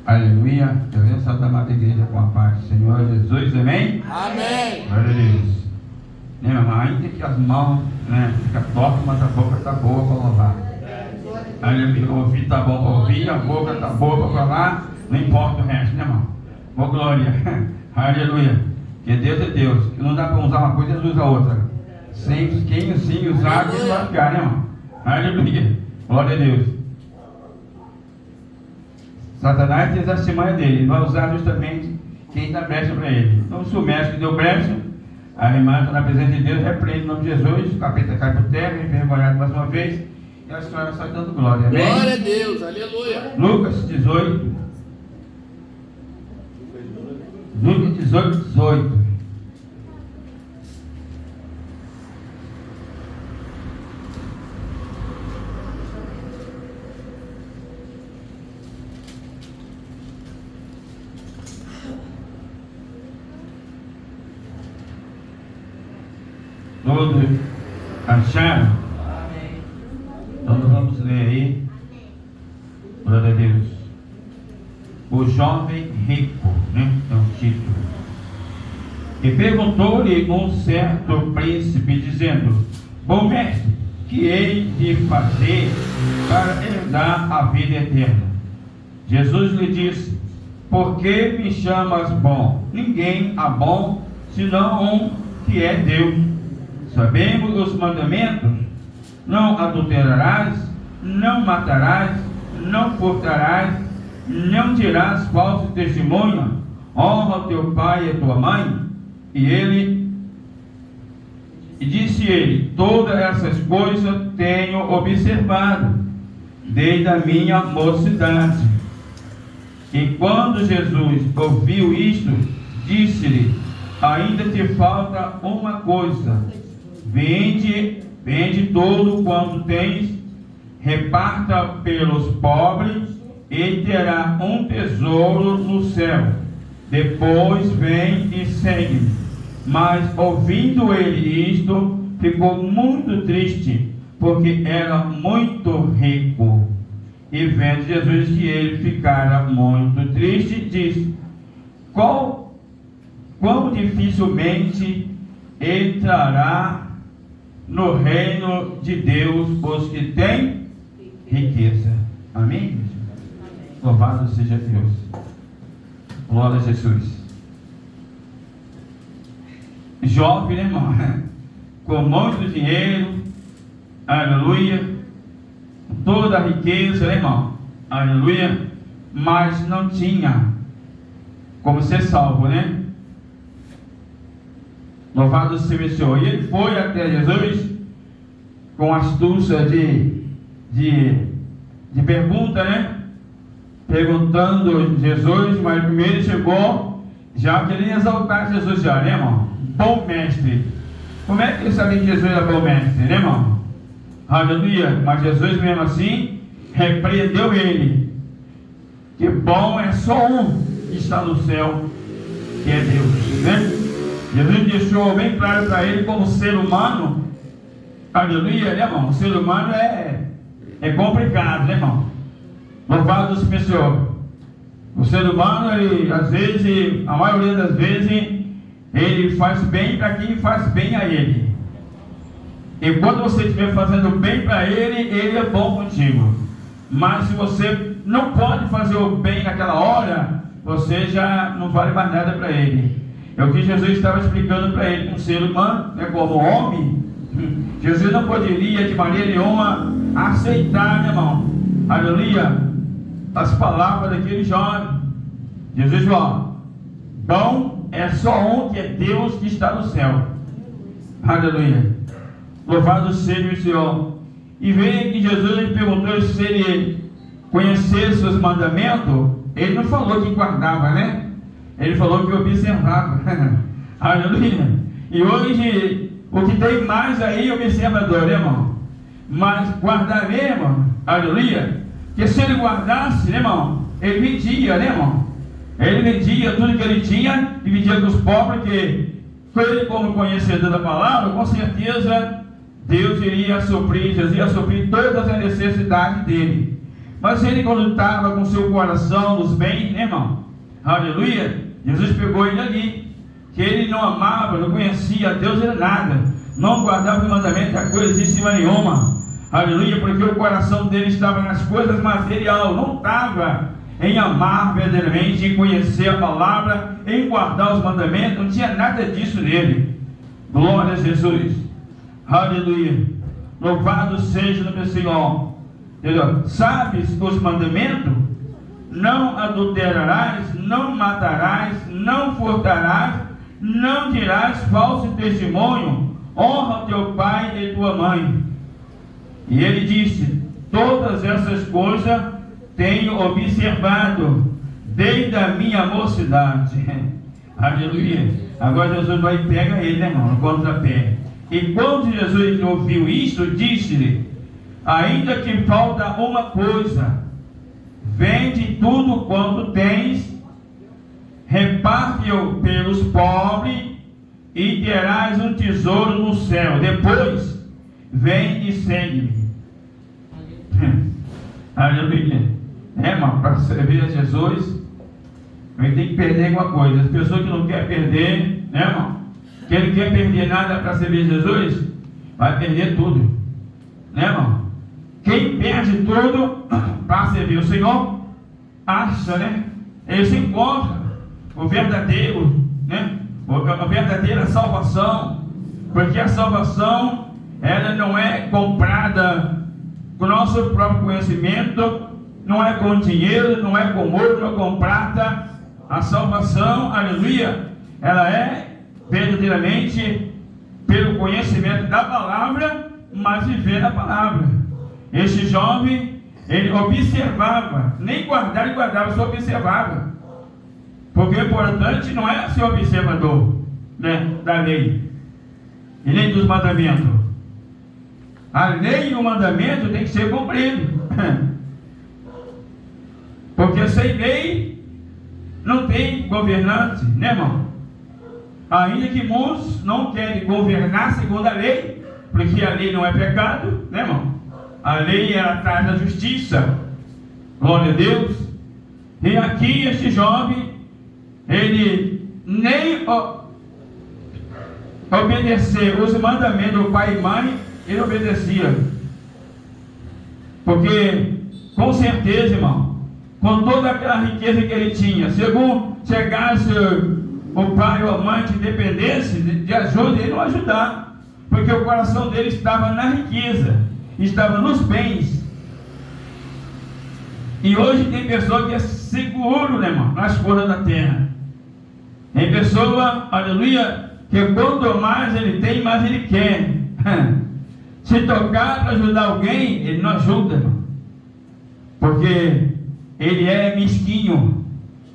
Aleluia. Eu venho Santa Amada Igreja com a paz do Senhor Jesus, amém? Amém. Glória a Deus. Né, mamãe? Ainda que as mãos, né, fica torta, mas a boca está boa para louvar. Aleluia. O ouvido está bom para ouvir, a boca está boa para falar, não importa o resto, né, irmão? Ô glória. Aleluia. Que Deus é Deus. Que não dá para usar uma coisa e usa outra. Sem quem sim usar, que vai ficar, né, irmão? Aleluia. Glória a Deus. Satanás diz a semana dele, ele vai usar justamente quem dá brecha para ele. Então, se o mestre deu brecha, a irmã está na presença de Deus, repreende o nome de Jesus, o capeta cai por terra, envergonhado mais uma vez, e a senhora sai dando glória. Amém? Glória a Deus, aleluia. Lucas 18. Lucas 18, 18. Todos acharam? Amém. Então vamos ler aí. Glória a Deus. O jovem rico, né? É um título. E perguntou-lhe um certo príncipe, dizendo: Bom mestre, que hei de fazer para herdar a vida eterna? Jesus lhe disse: Por que me chamas bom? Ninguém há bom, senão um que é Deus. Sabemos os mandamentos: não adulterarás, não matarás, não furtarás, não dirás falso testemunho, honra teu pai e tua mãe. E disse ele: todas essas coisas tenho observado desde a minha mocidade. E quando Jesus ouviu isto, disse-lhe: ainda te falta uma coisa. Vende todo quanto tens, reparta pelos pobres, e terá um tesouro no céu. Depois vem e segue-me. Mas ouvindo ele isto, ficou muito triste, porque era muito rico. E vendo Jesus que ele ficara muito triste, disse: quão dificilmente entrará no reino de Deus os que têm riqueza. Amém? Louvado seja Deus. Glória a Jesus. Jovem, né, irmão? Com muito dinheiro, aleluia, toda a riqueza, né, irmão? Aleluia, mas não tinha como ser salvo, né? Louvado seja o Senhor. E ele foi até Jesus com astúcia de pergunta, né? Perguntando Jesus, mas primeiro chegou já querendo exaltar Jesus já, né, irmão? Bom mestre. Como é que ele sabia que Jesus era bom mestre, né, irmão? Aleluia. Mas Jesus mesmo assim repreendeu ele, que bom é só um que está no céu, que é Deus, né? Jesus deixou bem claro para ele como ser humano. Aleluia, né, irmão? O ser humano é complicado, né, irmão? Louvado seja o Senhor. O ser humano, ele, às vezes, a maioria das vezes, ele faz bem para quem faz bem a ele. E quando você estiver fazendo bem para ele, ele é bom contigo. Mas se você não pode fazer o bem naquela hora, você já não vale mais nada para ele. É o que Jesus estava explicando para ele. Um ser humano, né, como homem, Jesus não poderia de maneira nenhuma aceitar, meu irmão, aleluia, as palavras daquele jovem. Jesus falou: bom é só um, que é Deus que está no céu. Aleluia. Louvado seja o Senhor. E veio que Jesus lhe perguntou se ele conhecesse os mandamentos. Ele não falou que guardava, né? Ele falou que observava. Aleluia. E hoje, o que tem mais aí é observador, né, irmão? Mas guardar mesmo, aleluia, que se ele guardasse, né, irmão, ele vendia, né, irmão? Ele vendia tudo que ele tinha, dividia com os pobres, que ele, como conhecedor da palavra, com certeza Deus iria suprir, Jesus ia suprir todas as necessidades dele. Mas ele, quando estava com seu coração nos bens, né, irmão? Aleluia. Jesus pegou ele ali. Que ele não amava, não conhecia a Deus, era nada. Não guardava o mandamento, a coisíssima nenhuma. Aleluia. Porque o coração dele estava nas coisas materiais. Não estava em amar verdadeiramente, em conhecer a palavra, em guardar os mandamentos. Não tinha nada disso nele. Glória a Jesus. Aleluia. Louvado seja o meu Senhor. Entendeu? Sabes os mandamentos? Não adulterarás, não matarás, não furtarás, não dirás falso testemunho, honra teu pai e tua mãe. E ele disse: todas essas coisas tenho observado desde a minha mocidade. Aleluia. Agora Jesus vai e pega ele, né, irmão, no contrapé. E quando Jesus ouviu isso, disse-lhe: ainda te falta uma coisa. Vende tudo quanto tens, reparte-o pelos pobres, e terás um tesouro no céu. Depois, vem e segue-me. Aleluia. Irmão, para servir a Jesus, a gente tem que perder alguma coisa. As pessoas que não querem perder, né, irmão? Que não quer perder nada para servir a Jesus, vai perder tudo. Né, irmão? Quem perde tudo para servir o Senhor, acha, né? Ele se encontra o verdadeiro, né? A verdadeira salvação. Porque a salvação, ela não é comprada com o nosso próprio conhecimento, não é com dinheiro, não é com ouro, não é com prata. A salvação, aleluia, ela é verdadeiramente pelo conhecimento da palavra, mas viver a palavra. Este jovem, ele observava, nem guardar e guardava, só observava. Porque o importante não é ser observador, né, da lei e nem dos mandamentos. A lei e o mandamento tem que ser cumprido. Porque sem lei não tem governante, né, irmão? Ainda que muitos não querem governar segundo a lei, porque a lei não é pecado, né, irmão? A lei, ela traz a justiça. Glória a Deus. E aqui este jovem, ele nem obedeceu os mandamentos do pai e mãe, ele obedecia. Porque, com certeza, irmão, com toda aquela riqueza que ele tinha, segundo chegasse o pai ou a mãe que dependesse de ajuda, ele não ajudar. Porque o coração dele estava na riqueza, estava nos bens. E hoje tem pessoa que é seguro, né, irmão, nas coisas da terra. Tem pessoa, aleluia, que quanto mais ele tem, mais ele quer. Se tocar para ajudar alguém, ele não ajuda, irmão. Porque ele é mesquinho.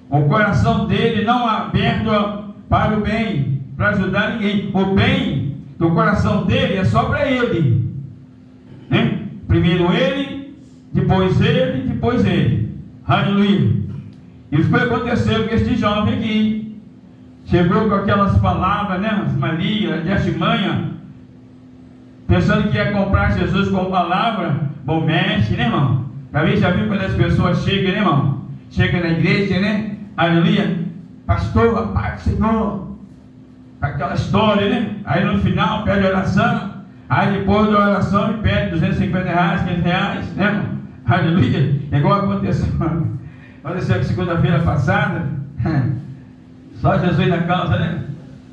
O coração dele não é aberto para o bem, para ajudar ninguém. O bem do coração dele é só para ele, né? Primeiro ele, depois ele, depois ele. Aleluia. Isso foi acontecer com este jovem aqui. Chegou com aquelas palavras, né? Maria, de artimanha, pensando que ia comprar Jesus com palavra. Bom mestre, né, irmão? Talvez já viu quando as pessoas chegam, né, irmão? Chega na igreja, né? Aleluia. Pastor, a paz do Senhor. Aquela história, né? Aí no final pede oração. Aí depois da oração ele pede 250 reais, 500 reais, né, irmão? Aleluia. Igual aconteceu aqui segunda-feira passada. Só Jesus na causa, né?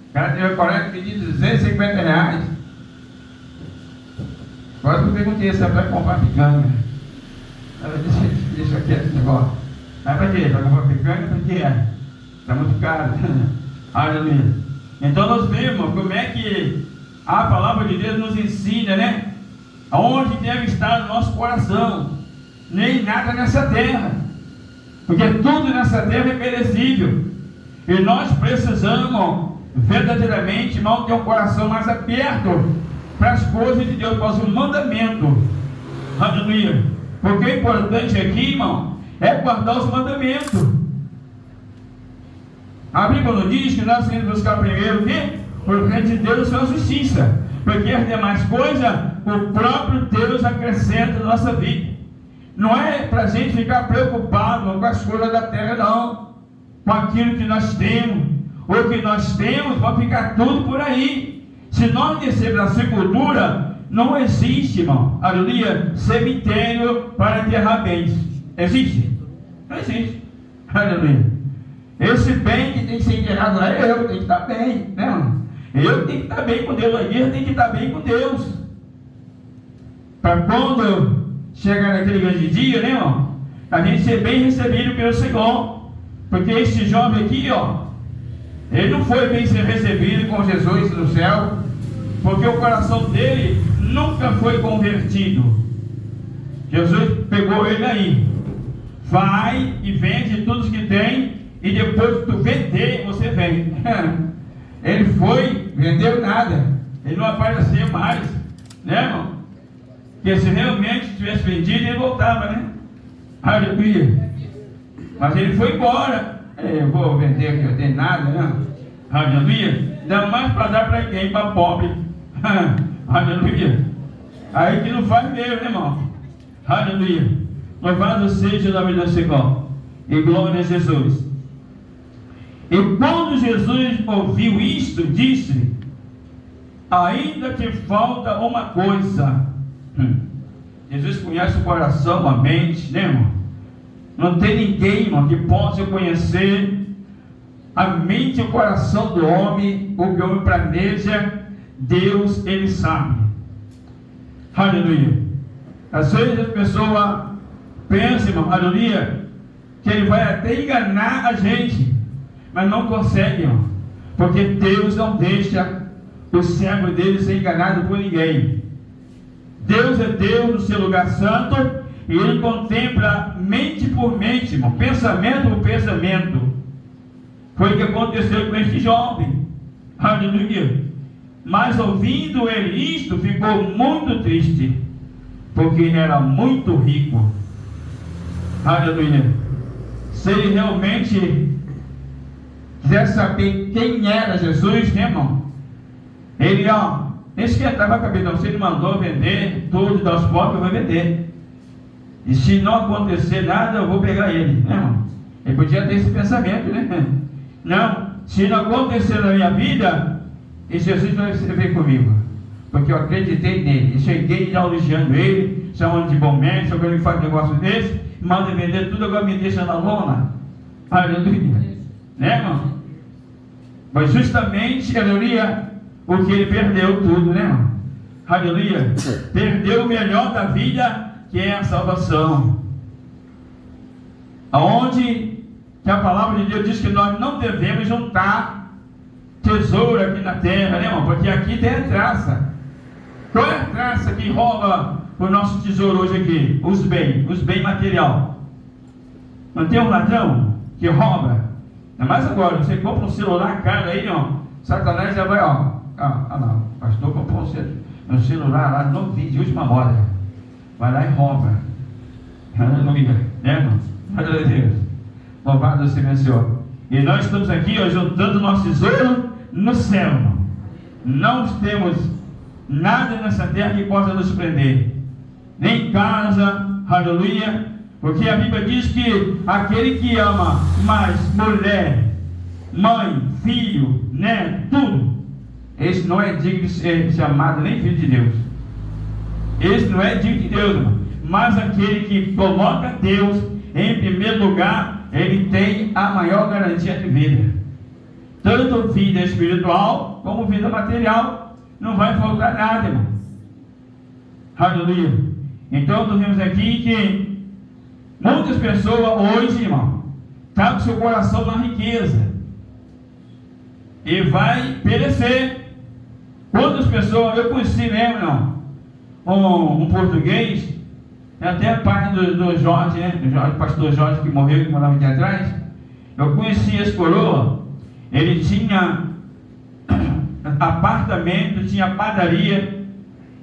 O cara teve a coragem de pedir 250 reais. Agora eu perguntei se vai comprar picanha. Ela disse: deixa aqui esse negócio. Mas para quê? Para comprar picanha? Para quê? Está muito caro. Aleluia. Então nós vemos como é que a palavra de Deus nos ensina, né? Aonde deve estar o nosso coração. Nem nada nessa terra. Porque tudo nessa terra é perecível. E nós precisamos verdadeiramente, irmão, ter um coração mais aberto para as coisas de Deus, para os mandamentos. Aleluia. Porque o importante aqui, irmão, é guardar os mandamentos. A Bíblia nos diz que nós temos que buscar primeiro o quê? O reino de Deus e sua justiça. Porque as demais coisas, o próprio Deus acrescenta na nossa vida. não é para a gente ficar preocupado com as coisas da terra, não. Com aquilo que nós temos. O que nós temos vai ficar tudo por aí. Se nós descermos na sepultura, não existe, irmão, aleluia, cemitério para enterrar bens. Existe? Não existe. Aleluia. Esse bem que tem que ser enterrado lá é eu, que tenho que estar bem, né, irmão? Eu tenho que estar bem com Deus, a igreja tem que estar bem com Deus. Para quando chegar naquele grande dia, né, irmão? A gente ser bem recebido pelo Senhor. Porque este jovem aqui, ó, ele não foi bem ser recebido com Jesus no céu, porque o coração dele nunca foi convertido. Jesus pegou ele aí. Vai e vende tudo que tem, e depois que tu vender, você vem. Ele foi, vendeu nada. Ele não apareceu mais, né, irmão? Porque se realmente tivesse vendido, ele voltava, né? Aleluia. Mas ele foi embora. Eu vou vender aqui, eu tenho nada, né? Aleluia. Dá mais para dar para quem? Para pobre. Aleluia. Aí que não faz mesmo, né, irmão? Aleluia. Louvado seja o nome do Senhor. E glória a Jesus. E quando Jesus ouviu isto, disse: ainda que falta uma coisa. Jesus conhece o coração, a mente, né, irmão? Não tem ninguém, irmão, que possa conhecer a mente e o coração do homem, o que o homem planeja. Deus, ele sabe. Aleluia. Às vezes a pessoa pensa, irmão, aleluia, que ele vai até enganar a gente, mas não consegue, irmão, porque Deus não deixa o servo dele ser enganado por ninguém. Deus é Deus no seu lugar santo, e ele contempla mente por mente, irmão, pensamento por pensamento. Foi o que aconteceu com este jovem. Aleluia. Mas ouvindo ele isto, ficou muito triste, porque era muito rico. Aleluia. Se ele realmente quisesse saber quem era Jesus, né, irmão? Ele, ó, esquentava a cabeça. Não, se ele mandou vender tudo e dar os pobres, eu vou vender. E se não acontecer nada, eu vou pegar ele, né, irmão? Ele podia ter esse pensamento, né? Não, se não acontecer na minha vida, e Jesus vai vir comigo, porque eu acreditei nele. E cheguei já elogiando ele, chamando de bom mestre. Agora ele faz um negócio desse, manda vender tudo, agora me deixa na lona. Aleluia. Né, irmão? Mas justamente, aleluia, o que ele perdeu tudo, né, irmão? Aleluia. Perdeu o melhor da vida, que é a salvação. Aonde que a palavra de Deus diz que nós não devemos juntar tesouro aqui na terra, né, irmão? Porque aqui tem a traça. Qual é a traça que rouba o nosso tesouro hoje aqui? Os bens material. Não tem um ladrão que rouba? Ainda mais agora, você compra um celular caro aí, ó, Satanás já vai, ó, não, o pastor comprou um celular lá novinho, de última moda, vai lá e rouba. Aleluia, né, irmão? Aleluia. Louvado seja o Senhor. E nós estamos aqui, ó, juntando nosso tesouro no céu, irmão. Não temos nada nessa terra que possa nos prender, nem casa, aleluia, porque a Bíblia diz que aquele que ama mais mulher, mãe, filho, neto, tudo, esse não é digno de ser chamado nem filho de Deus. Esse não é digno de Deus, irmão. Mas aquele que coloca Deus em primeiro lugar, ele tem a maior garantia de vida. Tanto vida espiritual como vida material. Não vai faltar nada, irmão. Aleluia. Então nós vemos aqui que muitas pessoas hoje, irmão, estão com seu coração na riqueza e vai perecer. Quantas pessoas, eu conheci mesmo, não, um português, até pai do Jorge, né, o pastor Jorge, que morreu, que morava aqui atrás. Eu conheci esse coroa. Ele tinha apartamento, tinha padaria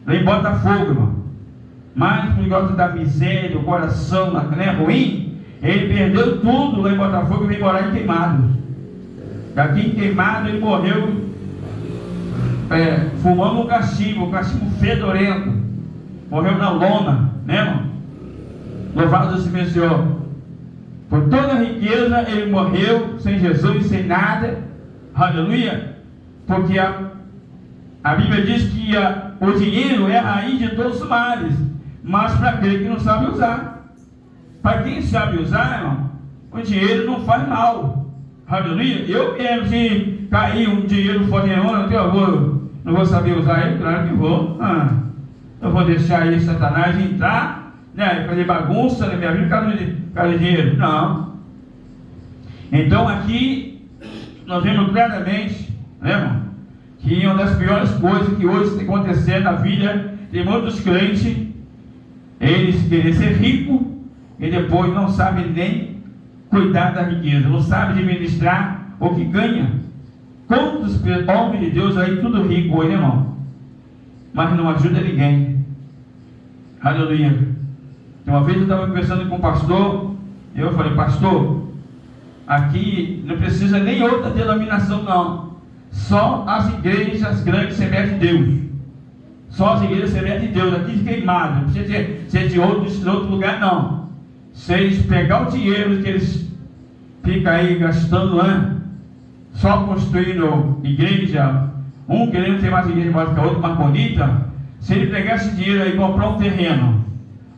lá em Botafogo, irmão. Mas por causa da miséria, o coração, né, ruim, ele perdeu tudo lá em Botafogo e veio morar em Queimado. Aqui em Queimado ele morreu fumando um cachimbo fedorento. Morreu na lona, né, irmão? Louvado seja o Senhor. Por toda a riqueza, ele morreu sem Jesus, sem nada. Aleluia. Porque a Bíblia diz que o dinheiro é a raiz de todos os males. Mas para aquele que não sabe usar. Para quem sabe usar, irmão, o dinheiro não faz mal. Aleluia. Eu mesmo, se cair um dinheiro fora de mão, eu não vou saber usar ele? Claro que vou. Eu vou deixar aí Satanás entrar, né, fazer bagunça na minha vida por causa de dinheiro. Não. Então aqui nós vemos claramente, né, irmão, que uma das piores coisas que hoje está acontecendo na vida de muitos crentes, eles querem ser ricos e depois não sabem nem cuidar da riqueza, não sabem administrar o que ganha. Quantos homens de Deus aí, tudo rico hoje, né, irmão? Mas não ajuda ninguém. Aleluia. Uma vez eu estava conversando com um pastor, e eu falei, pastor, aqui não precisa nem outra denominação não. Só as igrejas grandes Assembleia de Deus. Só as igrejas Assembleia de Deus, aqui de Queimado. Não precisa ser de outro lugar não. Se eles pegar o dinheiro que eles ficam aí gastando, né? Só construindo igreja, um querendo ter mais igreja mais que a outra, mais bonita. Se ele pegar esse dinheiro aí e comprar um terreno,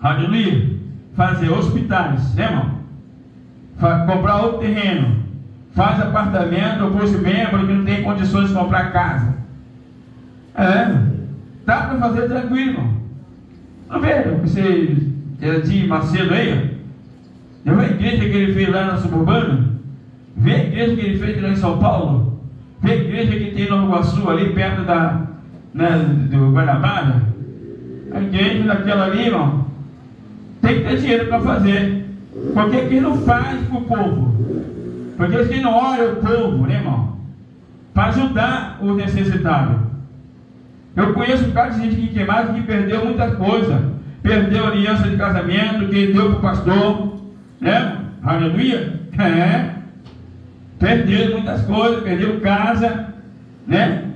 aleluia, fazer hospitais, né, irmão? Comprar outro terreno, faz apartamento para os membros que não tem condições de comprar casa. Dá para fazer tranquilo, irmão. Não vê? Você era de Macedo aí? Eu vi a igreja que ele fez lá na Suburbana. Vê a igreja que ele fez lá em São Paulo. Vê a igreja que tem no Iguaçu, ali perto do Guanabara. A igreja daquela ali, irmão, tem que ter dinheiro para fazer. Por que que não faz para o povo? Porque eles não olham o povo, né, irmão? Para ajudar os necessitados. Eu conheço um bocado de gente que Queimado que perdeu muita coisa. Perdeu a aliança de casamento, que deu para o pastor, né? Aleluia. Perderam muitas coisas, perderam casa, né?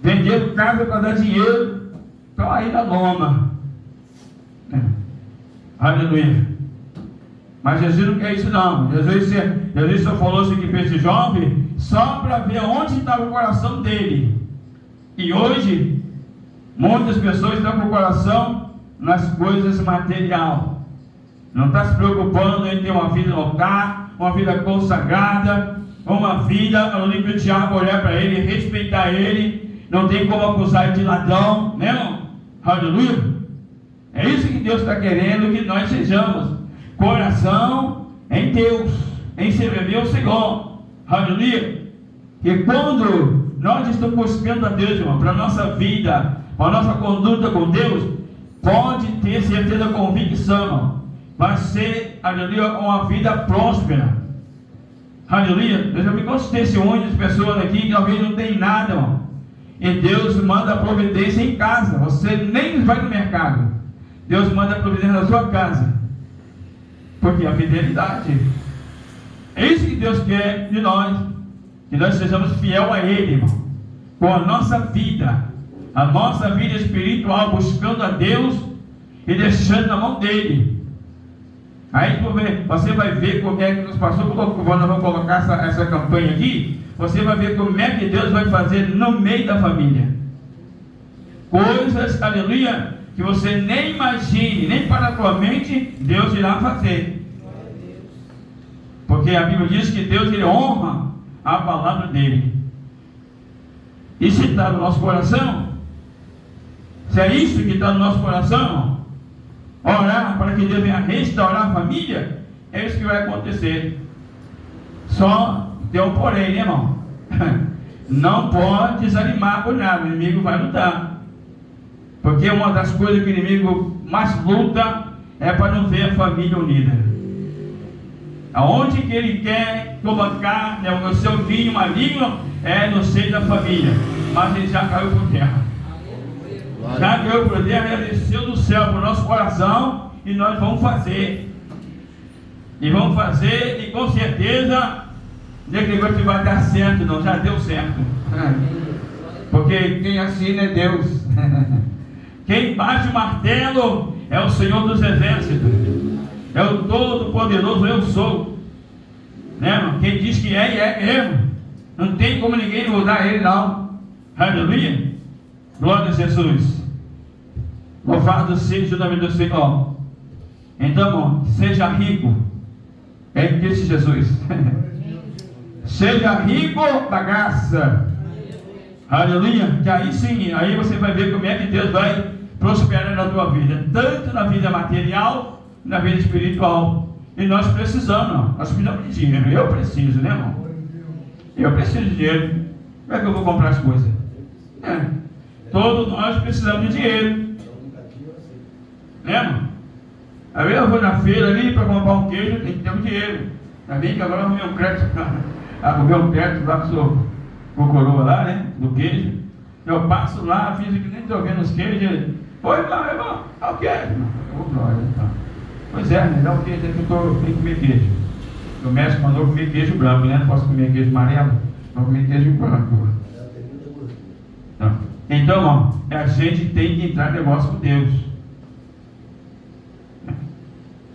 Venderam casa para dar dinheiro, estão aí na loma. Aleluia. Mas Jesus não quer isso não. Jesus só falou assim que para esse jovem, só para ver onde estava o coração dele. E hoje, muitas pessoas estão com o coração nas coisas materiais. Não está se preocupando em ter uma vida local, uma vida consagrada, uma vida onde o diabo olhar para ele, respeitar ele, não tem como acusar ele de ladrão, né, irmão? Aleluia. É isso que Deus está querendo que nós sejamos. Coração em Deus, em servir o Senhor. Aleluia. E quando nós estamos buscando a Deus, irmão, para a nossa vida, para a nossa conduta com Deus, pode ter certeza, convicção, irmão, vai ser, aleluia, uma vida próspera. Aleluia. Eu já me conheço testemunhos de pessoas aqui que talvez não tem nada, irmão, e Deus manda a providência em casa. Você nem vai no mercado, Deus manda a providência na sua casa. Porque a fidelidade é isso que Deus quer de nós, que nós sejamos fiel a Ele, irmão, com a nossa vida espiritual, buscando a Deus e deixando na mão dele. Aí você vai ver como é que nós passamos. Nós vamos colocar essa campanha aqui. Você vai ver como é que Deus vai fazer no meio da família coisas, aleluia, que você nem imagine, nem para a tua mente, Deus irá fazer. Porque a Bíblia diz que Deus, ele honra a palavra dele. E se está no nosso coração, se é isso que está no nosso coração, orar para que Deus venha restaurar a família, é isso que vai acontecer. Só tem um porém, né, irmão? Não pode desanimar por nada, o inimigo vai lutar. Porque uma das coisas que o inimigo mais luta é para não ver a família unida. Aonde que ele quer colocar, né, o seu vinho maligno é no seio da família. Mas ele já caiu por terra. Já caiu por terra, ele desceu do céu para o nosso coração. E nós vamos fazer. E vamos fazer, e com certeza não é que vai dar certo, não, já deu certo. Porque quem assina é Deus. Quem bate o martelo é o Senhor dos Exércitos. É o Todo-Poderoso, eu sou. Né, irmão? Quem diz que é mesmo. Não tem como ninguém mudar ele, não. Aleluia. Glória a Jesus. Louvado seja o nome do Senhor. Então, irmão, seja rico em Cristo Jesus. Seja rico da graça. Aleluia. Que aí sim, aí você vai ver como é que Deus vai prosperar na tua vida. Tanto na vida material, na vida espiritual. E nós precisamos, não. Nós precisamos de dinheiro. Eu preciso, né, irmão? Eu preciso de dinheiro. Como é que eu vou comprar as coisas? Todos nós precisamos de dinheiro. Né, irmão? Aí eu vou na feira ali para comprar um queijo, tem que ter um dinheiro. Ainda bem que agora eu arrumei um crédito. Arrumei um crédito lá com o coroa lá, né? Do queijo. Eu passo lá, fiz que nem estou vendo os queijos. Ele, oi, irmão, dá o queijo. Pois é, né? Dá o queijo, que eu tenho que comer queijo. O médico mandou comer queijo branco, né? Não posso comer queijo amarelo, vou comer queijo branco. Então, irmão, a gente tem que entrar em negócio com Deus.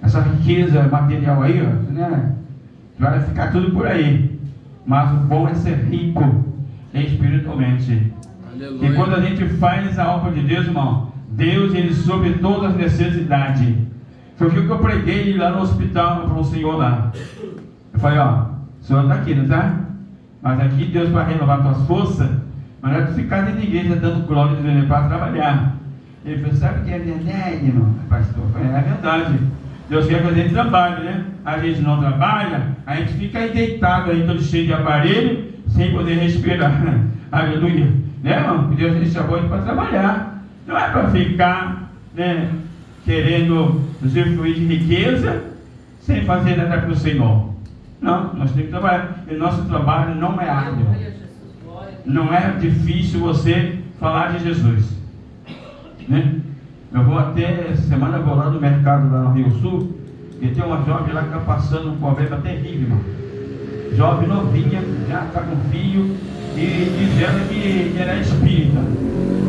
Essa riqueza material aí, ó, né? Vai ficar tudo por aí. Mas o bom é ser rico espiritualmente. Aleluia. E quando a gente faz a obra de Deus, irmão, Deus, ele supre todas as necessidades. Foi o que eu preguei lá no hospital para o senhor lá. Eu falei, ó, o senhor está aqui, não está? Mas aqui Deus vai renovar tuas forças. Mas não é tu ficar dentro da igreja dando glória de Deus para trabalhar. Ele falou, sabe o que é verdade, irmão? Pastor, é verdade. Deus quer que a gente trabalhe, né? A gente não trabalha, a gente fica aí deitado aí, todo cheio de aparelho, sem poder respirar. Aleluia. Né, irmão? Porque Deus chamou a gente para trabalhar. Não é para ficar, né, querendo usufruir de riqueza, sem fazer nada para o Senhor. Não, nós temos que trabalhar. E nosso trabalho não é árduo. Não é difícil você falar de Jesus. Né? Eu vou até, essa semana eu vou lá no mercado lá no Rio Sul, e tem uma jovem lá que está passando um problema terrível, irmão. Jovem novinha, já está com filho, e dizendo que ela é espírita.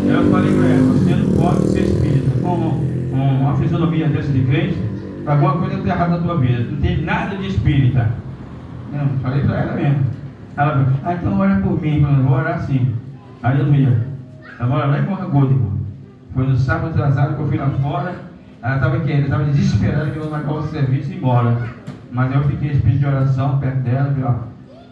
Eu falei para ela, você não pode ser espírita. Com uma fisionomia dessa de crente, alguma coisa está errada na tua vida. Não tem nada de espírita. Eu falei para ela mesmo. Ela falou, então ora por mim, eu vou orar sim. Aleluia. Ela mora lá em Morra Gorda, irmão. Foi no sábado atrasado que eu fui lá fora. Ela estava querendo, estava desesperada que eu não acabava o serviço e ir embora. Mas eu fiquei espírito de oração perto dela, falei, ó,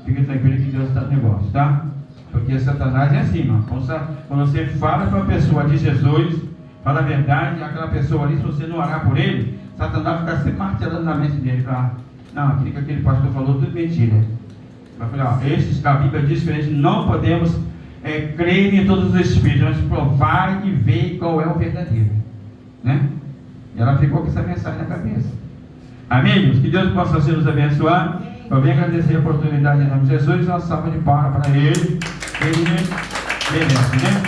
fica tranquilo que Deus está no negócio, tá? Porque Satanás é assim, irmão. Quando você fala para uma pessoa de Jesus, fala a verdade, aquela pessoa ali, se você não orar por ele, Satanás vai ficar sempre martelando na mente dele, para não, aquilo que aquele pastor falou, tudo mentira. Eu falei, ó, esses, a Bíblia diz que a gente não podemos crer em todos os espíritos, mas provar e ver qual é o verdadeiro, né? E ela ficou com essa mensagem na cabeça. Amigos, que Deus possa nos abençoar. Eu venho agradecer a oportunidade em nome de Jesus, uma salva de palmas para ele. Ele merece, né?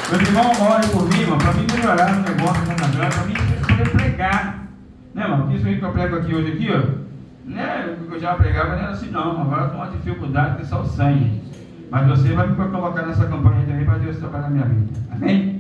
Meu irmão, ore por mim, irmão, para mim melhorar o negócio na grana, para mim poder pregar, né, irmão? Isso aí que eu prego aqui hoje, aqui, ó, né? O que eu já pregava não era assim, não. Agora eu estou uma dificuldade que é só o sangue. Mas você vai me colocar nessa campanha também para Deus trabalhar na minha vida. Amém?